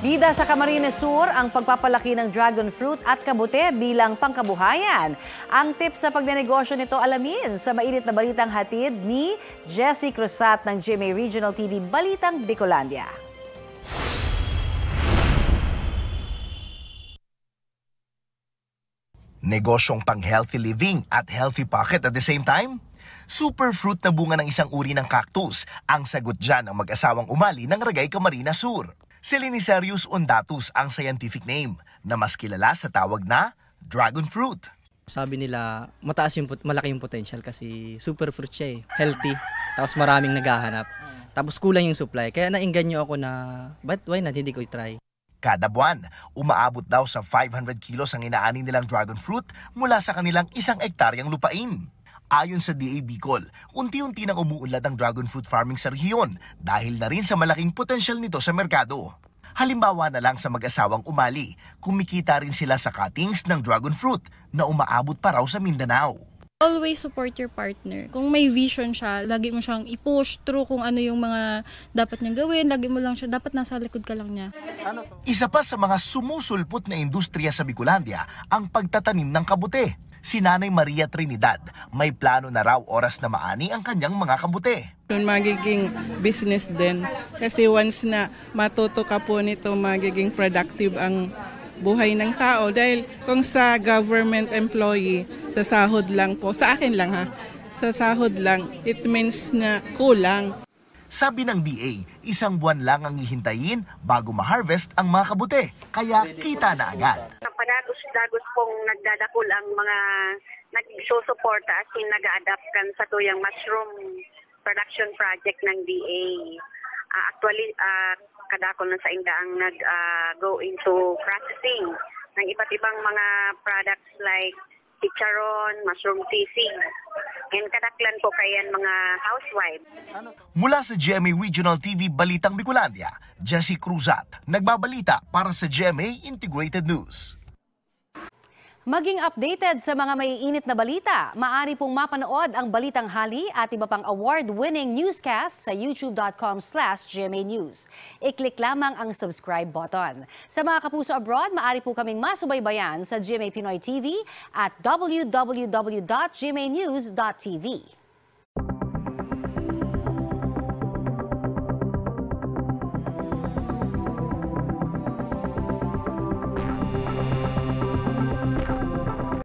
Bida sa Camarines Sur ang pagpapalaki ng dragon fruit at kabute bilang pangkabuhayan. Ang tips sa pagnenegosyo nito alamin sa mainit na balitang hatid ni Jessie Cruzat ng GMA Regional TV Balitang Bicolandia. Negosyong pang-healthy living at healthy pocket at the same time? Superfruit na bunga ng isang uri ng cactus ang sagot dyan ng mag-asawang umali ng Ragay, Camarines Sur. Silinicerius undatus ang scientific name na mas kilala sa tawag na dragon fruit. Sabi nila malaki yung potential kasi superfruit siya healthy, tapos maraming naghahanap. Tapos kulang yung supply, kaya nainganyo ako na why not, hindi ko i-try. Kada buwan, umaabot daw sa 500 kilos ang inaani nilang dragon fruit mula sa kanilang 1 hektaryang lupain. Ayon sa DA Bicol, unti-unti nang umuunlad ang dragon fruit farming sa rehiyon dahil na rin sa malaking potensyal nito sa merkado. Halimbawa na lang sa mag-asawang umali, kumikita rin sila sa cuttings ng dragon fruit na umaabot pa raw sa Mindanao. Always support your partner. Kung may vision siya, lagi mo siyang i-push through kung ano yung mga dapat niyang gawin. Lagi mo lang siya, dapat nasa likod ka lang niya. Isa pa sa mga sumusulpot na industriya sa Bicolandia ang pagtatanim ng kabute. Si Nanay Maria Trinidad, may plano na raw oras na maani ang kanyang mga kabute. Magiging business din kasi once na matuto ka po nito, magiging productive ang buhay ng tao. Dahil kung sa government employee, sa sahod lang po, sa akin lang sa sahod lang, it means na kulang. Sabi ng DA, 1 buwan lang ang hihintayin bago ma-harvest ang mga kabute, kaya kita na agad. Padagos pong nagdadakol ang mga nagsusuporta as in nag-adapt kan sa tuyang mushroom production project ng DA. Actually, kadakol na sa inda ang nag-go into processing ng iba't ibang mga products like chicharon, mushroom sisig, and kadaklan po kayan mga housewives. Mula sa GMA Regional TV Balitang Bicolandia, Jessie Cruzat, nagbabalita para sa GMA Integrated News. Maging updated sa mga maiinit na balita, maaari pong mapanood ang Balitang Hali at iba pang award-winning newscast sa youtube.com/GMA News. I-click lamang ang subscribe button. Sa mga kapuso abroad, maaari po kaming masubaybayan sa GMA Pinoy TV at www.gmanews.tv.